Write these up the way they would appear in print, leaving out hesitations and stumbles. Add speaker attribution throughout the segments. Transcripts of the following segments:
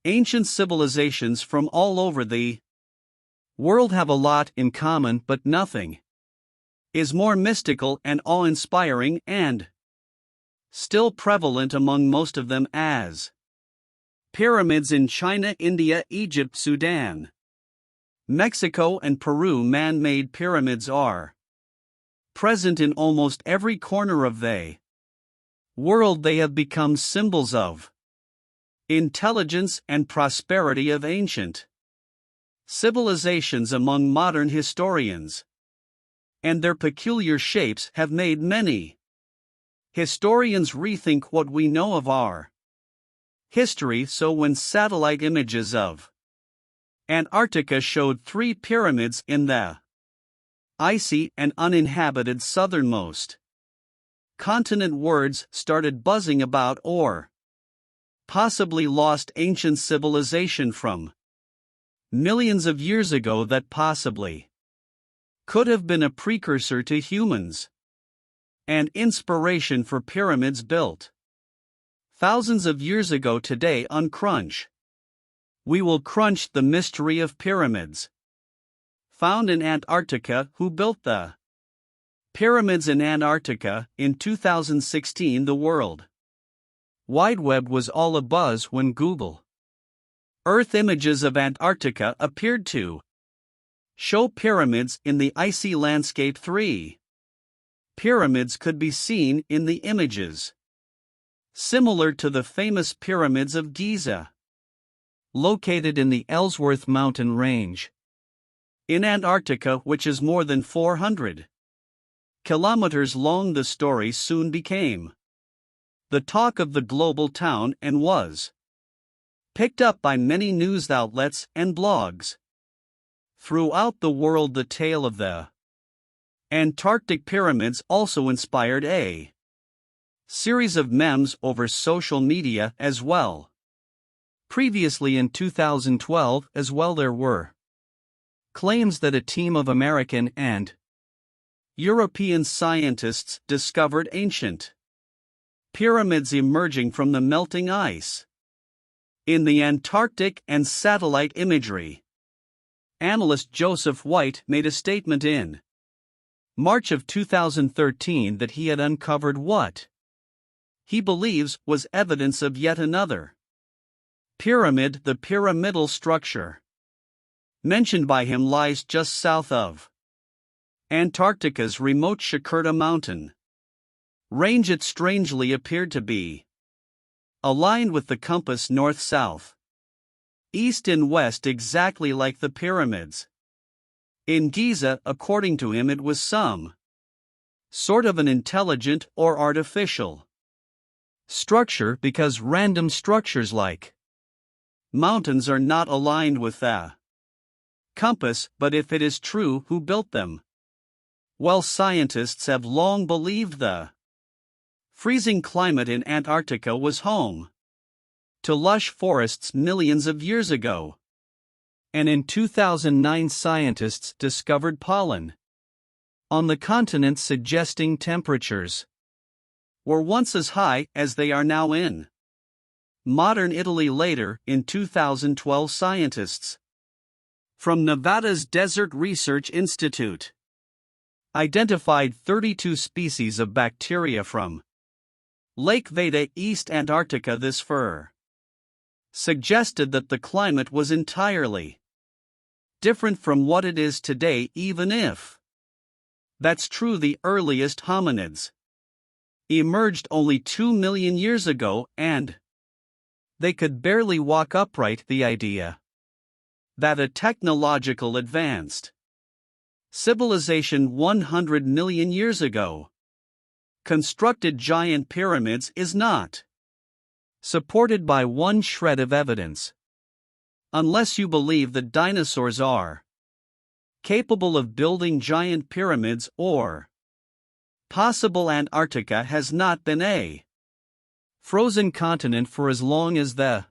Speaker 1: Ancient civilizations from all over the world have a lot in common, but nothing is more mystical and awe-inspiring and still prevalent among most of them as pyramids in China, India, Egypt, Sudan, Mexico, and Peru. Man-made pyramids are present in almost every corner of the world. They have become symbols of intelligence and prosperity of ancient civilizations among modern historians, and their peculiar shapes have made many historians rethink what we know of our history. So when satellite images of Antarctica showed 3 pyramids in the icy and uninhabited southernmost continent, words started buzzing about or possibly lost ancient civilization from millions of years ago that possibly could have been a precursor to humans and inspiration for pyramids built thousands of years ago. Today on Crunch, we will crunch the mystery of pyramids found in Antarctica. Who built the pyramids in Antarctica? In 2016, the World Wide Web was all abuzz when Google Earth images of Antarctica appeared to show pyramids in the icy landscape. 3 pyramids could be seen in the images, similar to the famous pyramids of Giza, located in the Ellsworth mountain range in Antarctica, which is more than 400 kilometers long. The story soon became the talk of the global town and was picked up by many news outlets and blogs throughout the world. The tale of the Antarctic pyramids also inspired a series of memes over social media as well. Previously in 2012 as well, there were claims that a team of American and European scientists discovered ancient pyramids emerging from the melting ice in the Antarctic, and satellite imagery. Analyst Joseph White made a statement in March of 2013 that he had uncovered what he believes was evidence of yet another pyramid. The pyramidal structure mentioned by him lies just south of Antarctica's remote Kakrruk mountain range. It strangely appeared to be aligned with the compass north-south, east and west, exactly like the pyramids in Giza. According to him, it was some sort of an intelligent or artificial structure, because random structures like mountains are not aligned with the compass. But if it is true, who built them? Well, scientists have long believed the freezing climate in Antarctica was home to lush forests millions of years ago. And in 2009, scientists discovered pollen on the continent, suggesting temperatures were once as high as they are now in modern Italy. Later, in 2012, scientists from Nevada's Desert Research Institute identified 32 species of bacteria from Lake Veda, East Antarctica. This fur suggested that the climate was entirely different from what it is today. Even if that's true, the earliest hominids emerged only 2 million years ago, and they could barely walk upright. The idea that a technological advanced civilization 100 million years ago constructed giant pyramids is not supported by one shred of evidence. Unless you believe that dinosaurs are capable of building giant pyramids, or possible Antarctica has not been a frozen continent for as long as the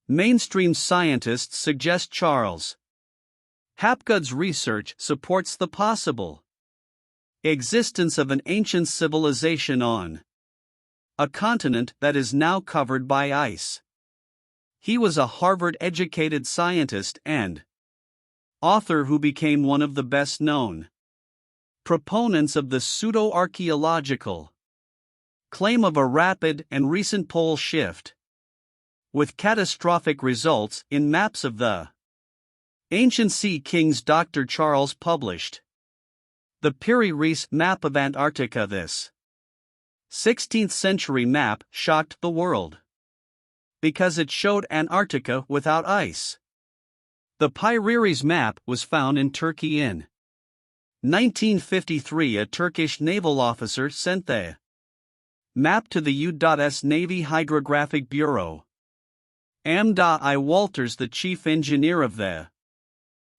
Speaker 1: mainstream scientists suggest. Charles Hapgood's research supports the possible existence of an ancient civilization on a continent that is now covered by ice. He was a Harvard-educated scientist and author who became one of the best-known proponents of the pseudo-archaeological claim of a rapid and recent pole shift, with catastrophic results in maps of the ancient sea kings. Dr. Charles published the Piri-Reis map of Antarctica. This 16th century map shocked the world because it showed Antarctica without ice. The Piri-Reis map was found in Turkey in 1953. A Turkish naval officer sent the map to the U.S. Navy Hydrographic Bureau. I. Walters, the chief engineer of the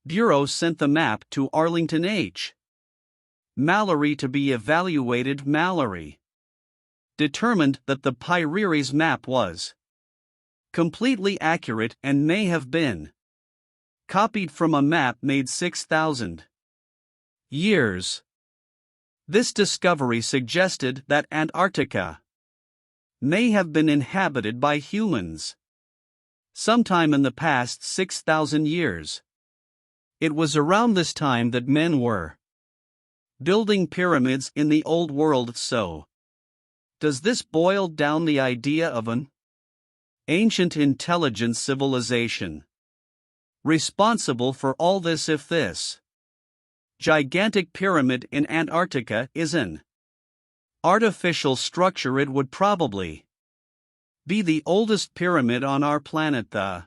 Speaker 1: bureau, sent the map to Arlington H. Mallory to be evaluated. Mallory determined that the Piri-Reis map was completely accurate and may have been copied from a map made 6,000 years. This discovery suggested that Antarctica may have been inhabited by humans sometime in the past 6,000 years. It was around this time that men were building pyramids in the Old World. So, does this boil down the idea of an ancient intelligent civilization responsible for all this? If this gigantic pyramid in Antarctica is an artificial structure, it would probably be the oldest pyramid on our planet. The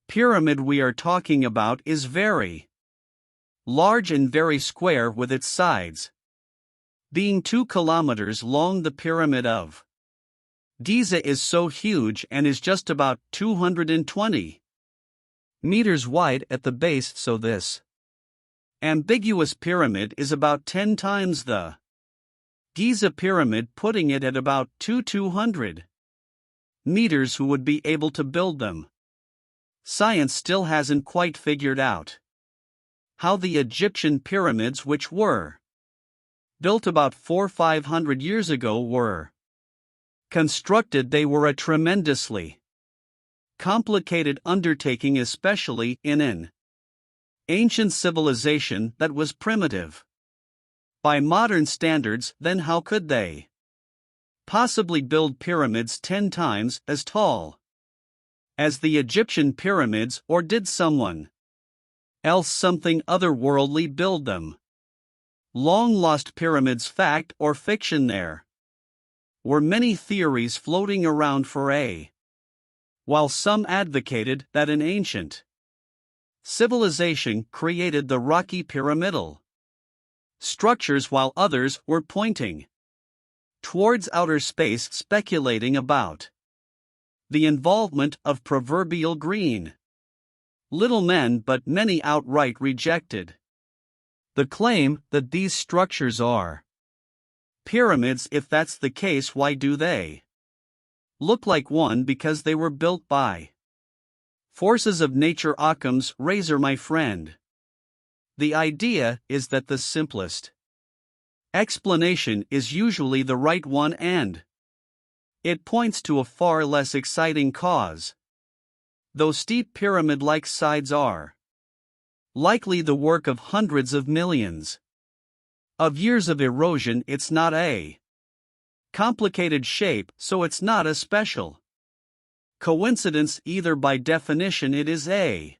Speaker 1: pyramid we are talking about is very large and very square, with its sides being 2 kilometers long. The Pyramid of Giza is so huge and is just about 220 meters wide at the base, so this ambiguous pyramid is about 10 times the Giza pyramid, putting it at about 200 meters. Who would be able to build them? Science still hasn't quite figured out how the Egyptian pyramids, which were built about 400-500 years ago, were constructed. They were a tremendously complicated undertaking, especially in an ancient civilization that was primitive by modern standards. Then how could they possibly build pyramids 10 times as tall as the Egyptian pyramids? Or did someone else, something otherworldly, build them? Long lost pyramids, fact or fiction? There were many theories floating around for a while. Some advocated that an ancient civilization created the rocky pyramidal structures, while others were pointing towards outer space, speculating about the involvement of proverbial green little men. But many outright rejected the claim that these structures are pyramids. If that's the case, why do they look like one? Because they were built by forces of nature. Occam's razor, my friend. The idea is that the simplest explanation is usually the right one, and it points to a far less exciting cause. Though steep pyramid-like sides are likely the work of hundreds of millions of years of erosion, it's not a complicated shape, so it's not a special coincidence either. By definition, it is a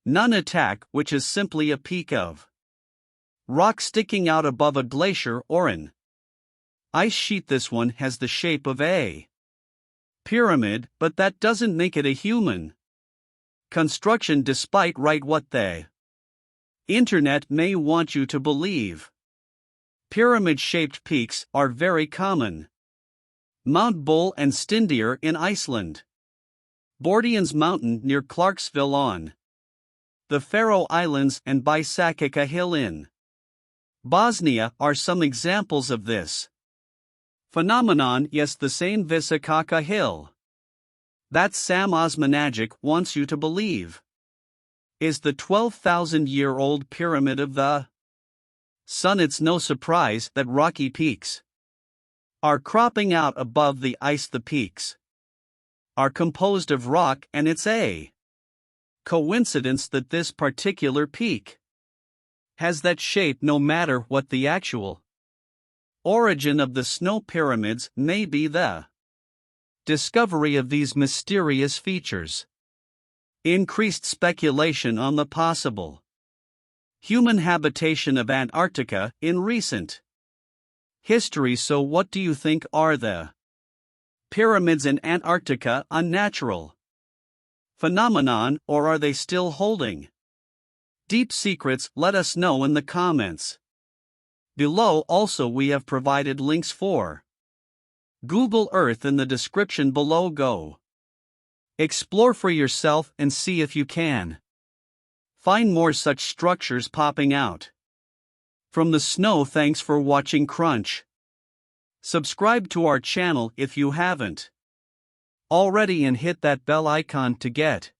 Speaker 1: non-attack, which is simply a peak of rock sticking out above a glacier or an ice sheet. This one has the shape of a pyramid, but that doesn't make it a human construction, despite what the internet may want you to believe. Pyramid-shaped peaks are very common. Mount Bull and Steindir in Iceland, Bordians Mountain near Clarksville on the Faroe Islands, and Bisakika Hill in Bosnia are some examples of this phenomenon. Yes, the same Visakaka Hill that Sam Osmanagic wants you to believe is the 12,000-year-old pyramid of the Sun. It's no surprise that rocky peaks are cropping out above the ice. The peaks are composed of rock, and it's a coincidence that this particular peak has that shape no matter what the actual origin of the snow pyramids may be. The discovery of these mysterious features increased speculation on the possible human habitation of Antarctica in recent history. So, what do you think? Are the pyramids in Antarctica a natural phenomenon, or are they still holding deep secrets? Let us know in the comments below. Also, we have provided links for Google Earth in the description below. Go explore for yourself and see if you can find more such structures popping out from the snow. Thanks for watching Crunch. Subscribe to our channel if you haven't already and hit that bell icon to get